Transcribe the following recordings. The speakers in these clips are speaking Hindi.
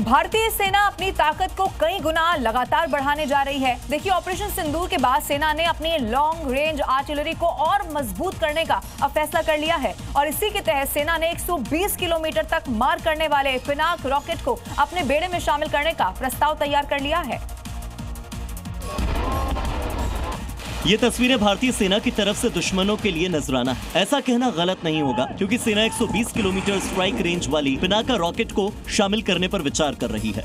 भारतीय सेना अपनी ताकत को कई गुना लगातार बढ़ाने जा रही है। देखिए, ऑपरेशन सिंदूर के बाद सेना ने अपनी लॉन्ग रेंज आर्टिलरी को और मजबूत करने का अब फैसला कर लिया है और इसी के तहत सेना ने 120 किलोमीटर तक मार करने वाले पिनाक रॉकेट को अपने बेड़े में शामिल करने का प्रस्ताव तैयार कर लिया है। ये तस्वीरें भारतीय सेना की तरफ से दुश्मनों के लिए नजराना है। ऐसा कहना गलत नहीं होगा क्योंकि सेना 120 किलोमीटर स्ट्राइक रेंज वाली पिनाका रॉकेट को शामिल करने पर विचार कर रही है।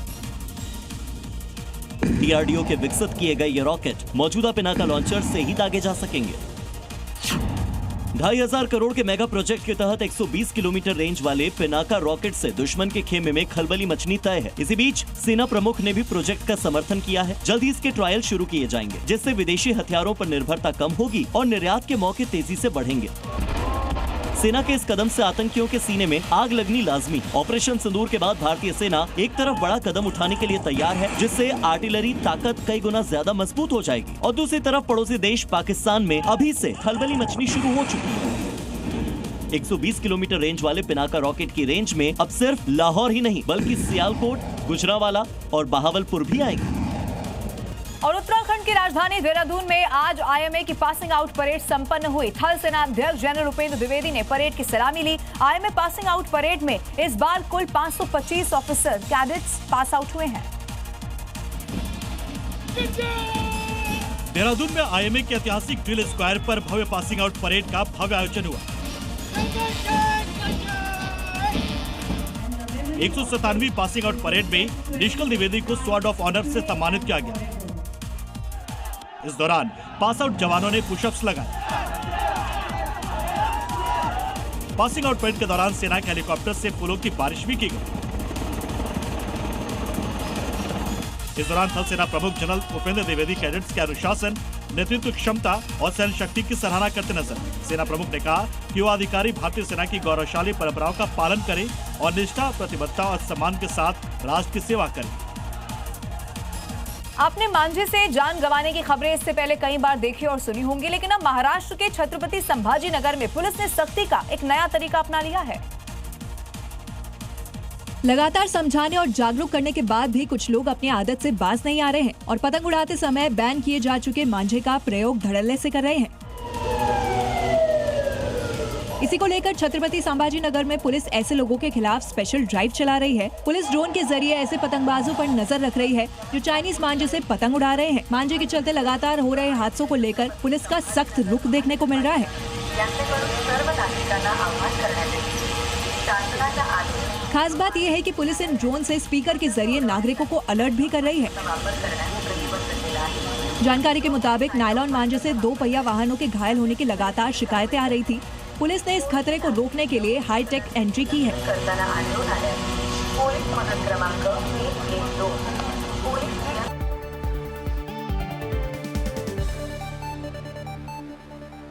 डीआरडीओ के विकसित किए गए ये रॉकेट मौजूदा पिनाका लॉन्चर से ही दागे जा सकेंगे। 2500 करोड़ के मेगा प्रोजेक्ट के तहत 120 किलोमीटर रेंज वाले पिनाका रॉकेट से दुश्मन के खेमे में खलबली मचनी तय है। इसी बीच सेना प्रमुख ने भी प्रोजेक्ट का समर्थन किया है। जल्द ही इसके ट्रायल शुरू किए जाएंगे, जिससे विदेशी हथियारों पर निर्भरता कम होगी और निर्यात के मौके तेजी से बढ़ेंगे। सेना के इस कदम से आतंकियों के सीने में आग लगनी लाजमी। ऑपरेशन सिंदूर के बाद भारतीय सेना एक तरफ बड़ा कदम उठाने के लिए तैयार है, जिससे आर्टिलरी ताकत कई गुना ज्यादा मजबूत हो जाएगी और दूसरी तरफ पड़ोसी देश पाकिस्तान में अभी से खलबली मचनी शुरू हो चुकी है। 120 किलोमीटर रेंज वाले पिनाका रॉकेट की रेंज में अब सिर्फ लाहौर ही नहीं बल्कि सियालकोट, गुजरांवाला और बहावलपुर भी आएगी। और उत्तराखंड की राजधानी देहरादून में आज आईएमए की पासिंग आउट परेड संपन्न हुई। थल सेनाध्यक्ष जनरल उपेंद्र द्विवेदी ने परेड की सलामी ली। आईएमए पासिंग आउट परेड में इस बार कुल 525 ऑफिसर कैडेट्स पास आउट हुए हैं। देहरादून में आईएमए के ऐतिहासिक ड्रिल स्क्वायर पर भव्य पासिंग आउट परेड का भव्य आयोजन हुआ। 197वीं पासिंग आउट परेड में निष्कल द्विवेदी को स्वॉर्ड ऑफ ऑनर से सम्मानित किया गया। इस दौरान पास आउट जवानों ने पुशअप्स लगाए। पासिंग आउट परेड के दौरान सेना के हेलीकॉप्टर से फूलों की बारिश भी की गई। इस दौरान थल सेना प्रमुख जनरल उपेंद्र द्विवेदी कैडेट्स के अनुशासन, नेतृत्व क्षमता और सहन शक्ति की सराहना करते नजर। सेना प्रमुख ने कहा कि वो अधिकारी भारतीय सेना की गौरवशाली परंपराओं का पालन करें और निष्ठा, प्रतिबद्धता और सम्मान के साथ राष्ट्र की सेवा करें। आपने मांझे से जान गंवाने की खबरें इससे पहले कई बार देखी और सुनी होंगी, लेकिन अब महाराष्ट्र के छत्रपति संभाजी नगर में पुलिस ने सख्ती का एक नया तरीका अपना लिया है। लगातार समझाने और जागरूक करने के बाद भी कुछ लोग अपनी आदत से बाज नहीं आ रहे हैं और पतंग उड़ाते समय बैन किए जा चुके मांझे का प्रयोग धड़ल्ले से कर रहे हैं। इसी को लेकर छत्रपति संभाजी नगर में पुलिस ऐसे लोगों के खिलाफ स्पेशल ड्राइव चला रही है। पुलिस ड्रोन के जरिए ऐसे पतंगबाजों पर नजर रख रही है जो चाइनीज मांझे से पतंग उड़ा रहे हैं। मांझे के चलते लगातार हो रहे हादसों को लेकर पुलिस का सख्त रुख देखने को मिल रहा है। खास बात यह है कि पुलिस इन ड्रोन से स्पीकर के जरिए नागरिकों को अलर्ट भी कर रही है। जानकारी के मुताबिक नायलॉन मांझे से 2 पहिया वाहनों के घायल होने की लगातार शिकायतें आ रही थी। पुलिस ने इस खतरे को रोकने के लिए हाईटेक एंट्री की है।